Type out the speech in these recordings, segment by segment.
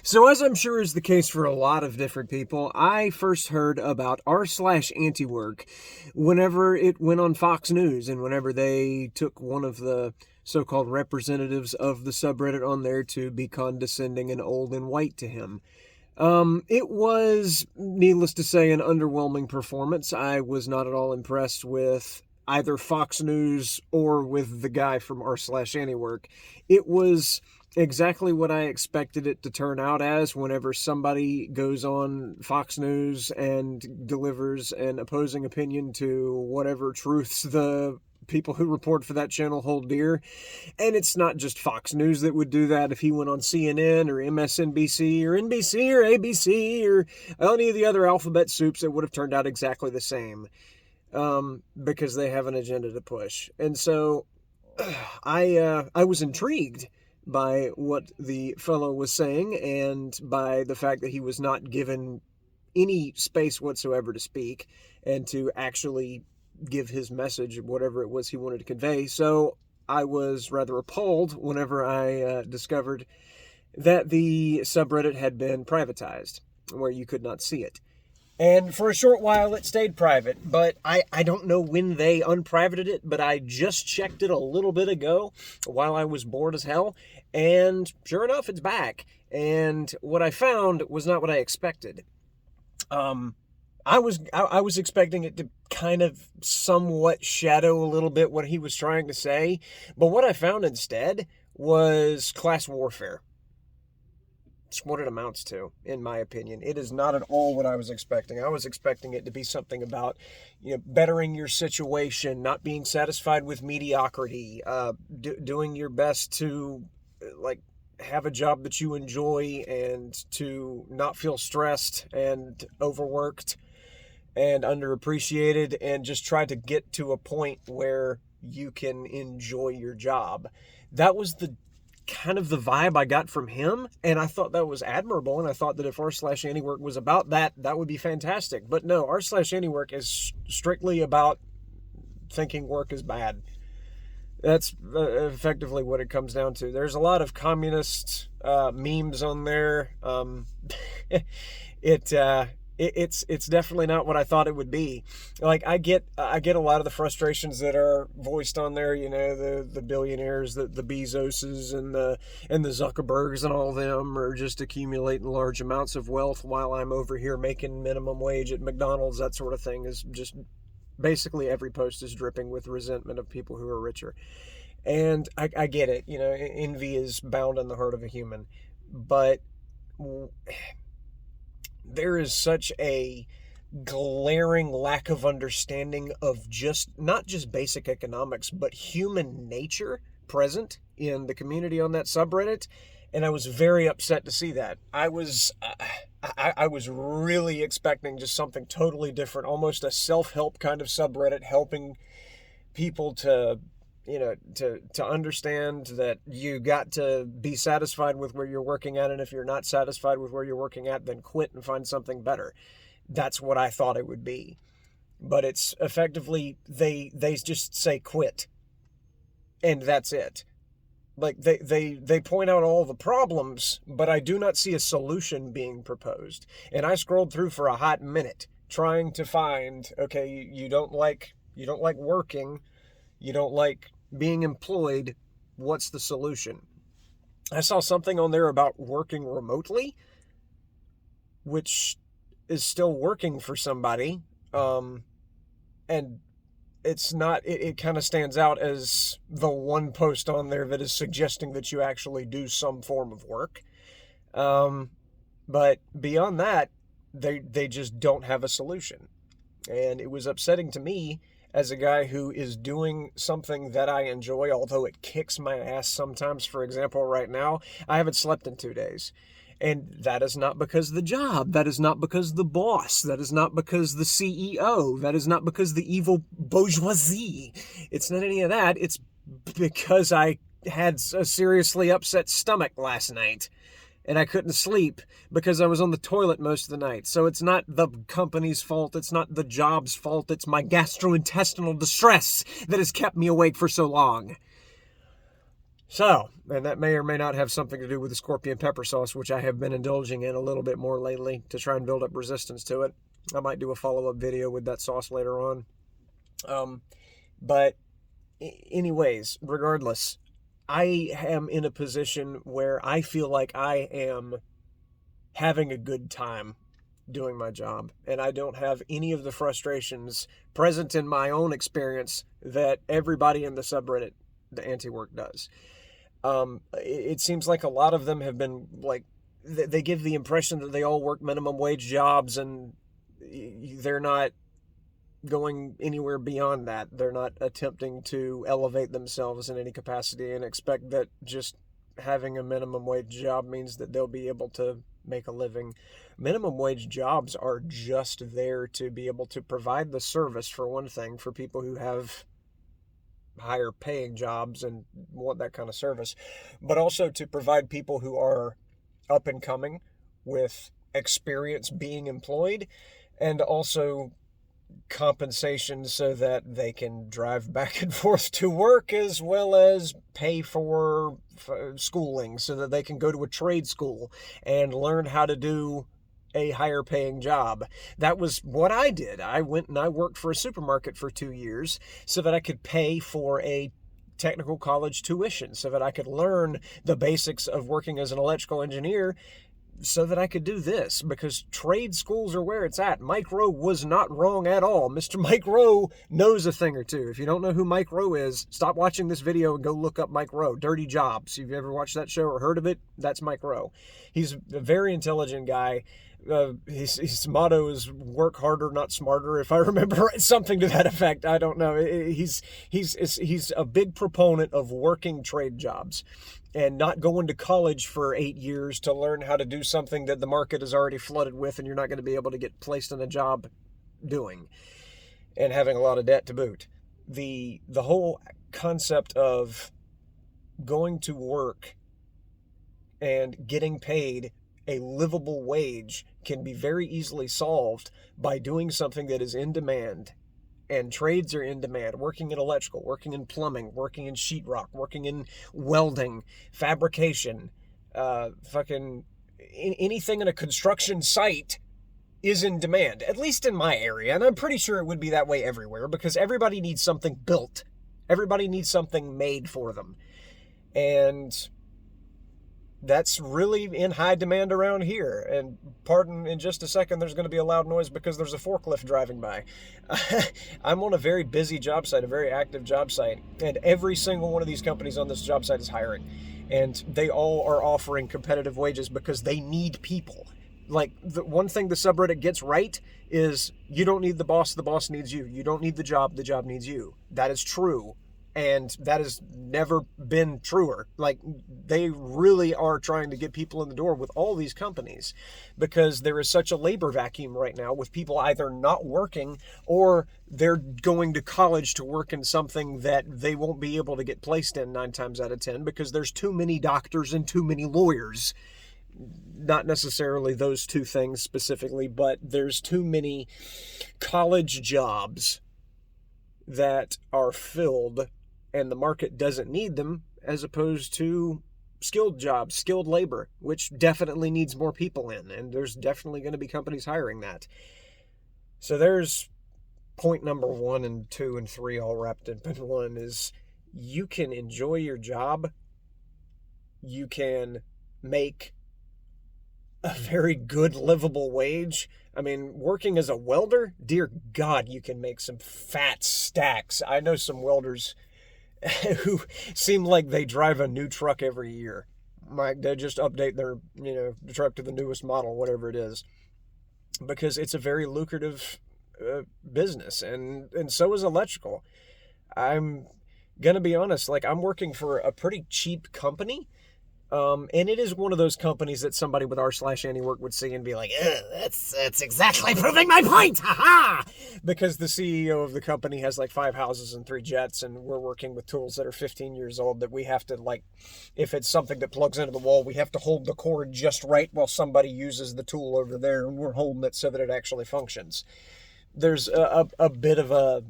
So as I'm sure is the case for a lot of different people, I first heard about r/antiwork whenever it went on Fox News and whenever they took one of the so-called representatives of the subreddit on there to be condescending and old and white to him. It was, needless to say, an underwhelming performance. I was not at all impressed with either Fox News or with the guy from r/antiwork. It was exactly what I expected it to turn out as whenever somebody goes on Fox News and delivers an opposing opinion to whatever truths the people who report for that channel hold dear. And it's not just Fox News that would do that. If he went on CNN or MSNBC or NBC or ABC or any of the other alphabet soups, it would have turned out exactly the same, because they have an agenda to push. And so I was intrigued by what the fellow was saying and by the fact that he was not given any space whatsoever to speak and to actually give his message, whatever it was he wanted to convey. So I was rather appalled whenever I discovered that the subreddit had been privatized, where you could not see it. And for a short while, it stayed private, but I don't know when they unprivated it, but I just checked it a little bit ago while I was bored as hell, and sure enough, it's back. And what I found was not what I expected. I was expecting it to kind of somewhat shadow a little bit what he was trying to say, but what I found instead was class warfare. It's what it amounts to, in my opinion. It is not at all what I was expecting. I was expecting it to be something about, bettering your situation, not being satisfied with mediocrity, doing your best to, have a job that you enjoy and to not feel stressed and overworked and underappreciated, and just try to get to a point where you can enjoy your job. That was the kind of the vibe I got from him, and I thought that was admirable, and I thought that if r/antiwork was about that, that would be fantastic. But no, r/antiwork is strictly about thinking work is bad. That's effectively what it comes down to. There's a lot of communist memes on there. It's definitely not what I thought it would be. Like I get a lot of the frustrations that are voiced on there. The billionaires, the Bezoses and the Zuckerbergs and all of them are just accumulating large amounts of wealth while I'm over here making minimum wage at McDonald's. That sort of thing is just basically every post is dripping with resentment of people who are richer. And I get it. Envy is bound in the heart of a human, but there is such a glaring lack of understanding of not just basic economics, but human nature present in the community on that subreddit. And I was very upset to see that. I was really expecting just something totally different, almost a self-help kind of subreddit, helping people to understand that you got to be satisfied with where you're working at, and if you're not satisfied with where you're working at, then quit and find something better. That's what I thought it would be. But it's effectively, they just say quit, and that's it. Like they point out all the problems, but I do not see a solution being proposed. And I scrolled through for a hot minute trying to find, okay, you don't like working, you don't like being employed, what's the solution? I saw something on there about working remotely, which is still working for somebody, and it's not, it kind of stands out as the one post on there that is suggesting that you actually do some form of work. But beyond that, they just don't have a solution. And it was upsetting to me as a guy who is doing something that I enjoy, although it kicks my ass sometimes. For example, right now, I haven't slept in 2 days. And that is not because of the job. That is not because of the boss. That is not because of the CEO. That is not because of the evil bourgeoisie. It's not any of that. It's because I had a seriously upset stomach last night. And I couldn't sleep because I was on the toilet most of the night. So it's not the company's fault. It's not the job's fault. It's my gastrointestinal distress that has kept me awake for so long. So, and that may or may not have something to do with the scorpion pepper sauce, which I have been indulging in a little bit more lately to try and build up resistance to it. I might do a follow-up video with that sauce later on. But anyways, regardless, I am in a position where I feel like I am having a good time doing my job, and I don't have any of the frustrations present in my own experience that everybody in the subreddit, the antiwork, does. It seems like a lot of them have been like, they give the impression that they all work minimum wage jobs, and they're not going anywhere beyond that. They're not attempting to elevate themselves in any capacity and expect that just having a minimum wage job means that they'll be able to make a living. Minimum wage jobs are just there to be able to provide the service, for one thing, for people who have higher paying jobs and want that kind of service, but also to provide people who are up and coming with experience being employed, and also compensation so that they can drive back and forth to work, as well as pay for schooling so that they can go to a trade school and learn how to do a higher paying job. That was what I did. I went and I worked for a supermarket for 2 years so that I could pay for a technical college tuition, so that I could learn the basics of working as an electrical engineer, so that I could do this, because trade schools are where it's at. Mike Rowe was not wrong at all. Mr. Mike Rowe knows a thing or two. If you don't know who Mike Rowe is, stop watching this video and go look up Mike Rowe. Dirty Jobs. If you've ever watched that show or heard of it, that's Mike Rowe. He's a very intelligent guy. His motto is work harder, not smarter, if I remember right, something to that effect. I don't know. He's a big proponent of working trade jobs and not going to college for 8 years to learn how to do something that the market is already flooded with and you're not going to be able to get placed in a job doing, and having a lot of debt to boot. The whole concept of going to work and getting paid a livable wage can be very easily solved by doing something that is in demand. And trades are in demand. Working in electrical, working in plumbing, working in sheetrock, working in welding, fabrication, anything in a construction site is in demand, at least in my area. And I'm pretty sure it would be that way everywhere, because everybody needs something built. Everybody needs something made for them. And that's really in high demand around here. And pardon, in just a second, there's going to be a loud noise because there's a forklift driving by. I'm on a very busy job site, a very active job site, and every single one of these companies on this job site is hiring. And they all are offering competitive wages because they need people. Like, the one thing the subreddit gets right is you don't need the boss needs you. You don't need the job needs you. That is true. And that has never been truer. Like, they really are trying to get people in the door with all these companies, because there is such a labor vacuum right now, with people either not working or they're going to college to work in something that they won't be able to get placed in 9 times out of 10 because there's too many doctors and too many lawyers. Not necessarily those two things specifically, but there's too many college jobs that are filled and the market doesn't need them, as opposed to skilled jobs, skilled labor, which definitely needs more people in, and there's definitely going to be companies hiring that. So there's point number 1 and 2 and 3 all wrapped up in one, is you can enjoy your job, you can make a very good livable wage. I mean, working as a welder, dear God, you can make some fat stacks. I know some welders who seem like they drive a new truck every year. Like, they just update their, truck to the newest model, whatever it is, because it's a very lucrative business, and so is electrical. I'm gonna be honest, like, I'm working for a pretty cheap company. And it is one of those companies that somebody with r/antiwork would see and be like, that's exactly proving my point, haha! Because the CEO of the company has like 5 houses and 3 jets, and we're working with tools that are 15 years old that we have to, like, if it's something that plugs into the wall, we have to hold the cord just right while somebody uses the tool over there, and we're holding it so that it actually functions. There's a bit of a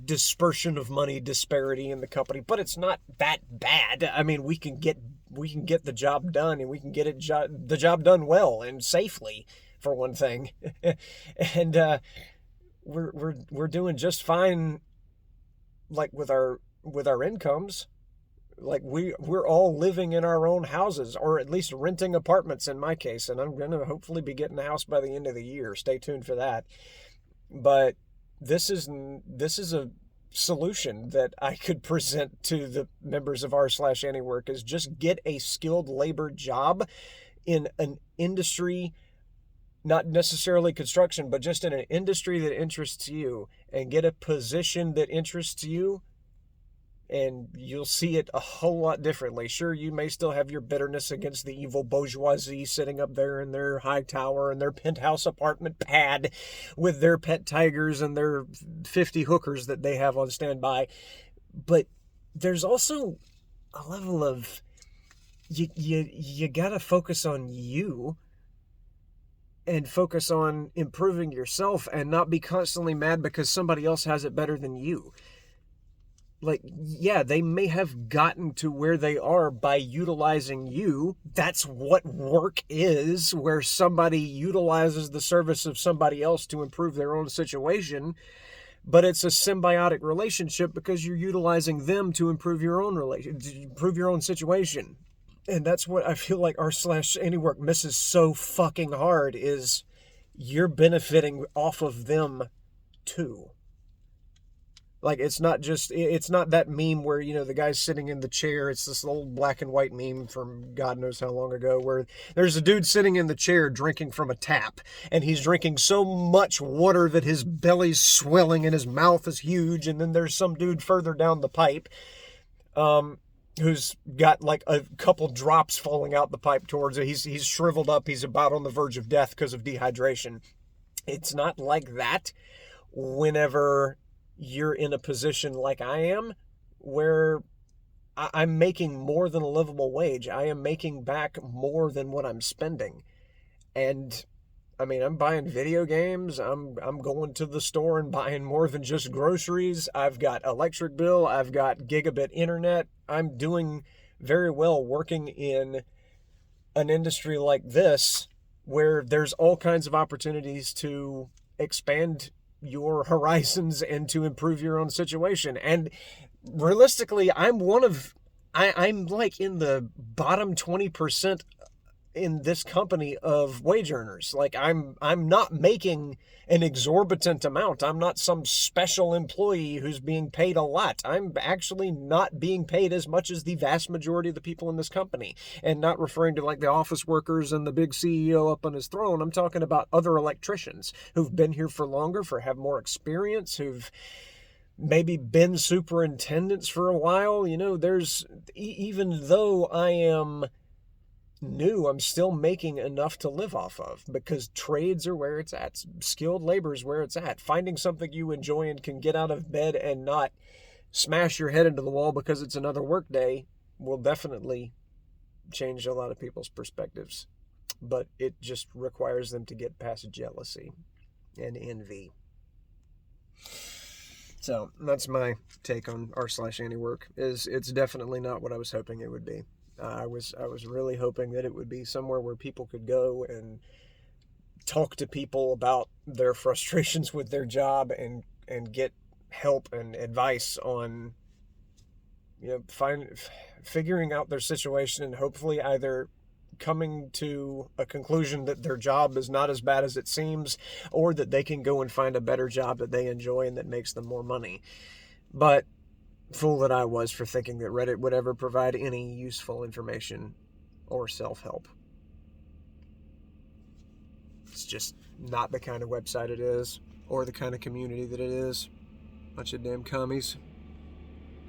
dispersion of money disparity in the company, but it's not that bad. I mean, we can get the job done, and we can get the job done well and safely, for one thing. And we're doing just fine, like with our incomes. Like we're all living in our own houses, or at least renting apartments in my case, and I'm gonna hopefully be getting a house by the end of the year. Stay tuned for that. But this is a solution that I could present to the members of r/antiwork, is just get a skilled labor job in an industry, not necessarily construction, but just in an industry that interests you, and get a position that interests you, and you'll see it a whole lot differently. Sure, you may still have your bitterness against the evil bourgeoisie sitting up there in their high tower and their penthouse apartment pad with their pet tigers and their 50 hookers that they have on standby. But there's also a level of you gotta focus on you and focus on improving yourself, and not be constantly mad because somebody else has it better than you. Like, yeah, they may have gotten to where they are by utilizing you. That's what work is, where somebody utilizes the service of somebody else to improve their own situation. But it's a symbiotic relationship, because you're utilizing them to improve your own situation. And that's what I feel like r/antiwork misses so fucking hard, is you're benefiting off of them too. Like, it's not that meme where, the guy's sitting in the chair. It's this old black and white meme from God knows how long ago, where there's a dude sitting in the chair drinking from a tap, and he's drinking so much water that his belly's swelling and his mouth is huge. And then there's some dude further down the pipe, who's got like a couple drops falling out the pipe towards it. He's shriveled up. He's about on the verge of death because of dehydration. It's not like that whenever you're in a position like I am, where I'm making more than a livable wage. I am making back more than what I'm spending. And I mean, I'm buying video games. I'm going to the store and buying more than just groceries. I've got electric bill. I've got gigabit internet. I'm doing very well working in an industry like this, where there's all kinds of opportunities to expand your horizons and to improve your own situation. And realistically, I'm like in the bottom 20% in this company of wage earners. Like, I'm not making an exorbitant amount. I'm not some special employee who's being paid a lot. I'm actually not being paid as much as the vast majority of the people in this company. And not referring to like the office workers and the big CEO up on his throne. I'm talking about other electricians who've been here for longer, have more experience, who've maybe been superintendents for a while. There's, even though I am new, I'm still making enough to live off of, because trades are where it's at. Skilled labor is where it's at. Finding something you enjoy and can get out of bed and not smash your head into the wall because it's another work day will definitely change a lot of people's perspectives. But it just requires them to get past jealousy and envy. So that's my take on r/antiwork. It's definitely not what I was hoping it would be. I was really hoping that it would be somewhere where people could go and talk to people about their frustrations with their job, and get help and advice on figuring out their situation, and hopefully either coming to a conclusion that their job is not as bad as it seems, or that they can go and find a better job that they enjoy and that makes them more money. But fool that I was for thinking that Reddit would ever provide any useful information or self-help. It's just not the kind of website it is, or the kind of community that it is. Bunch of damn commies.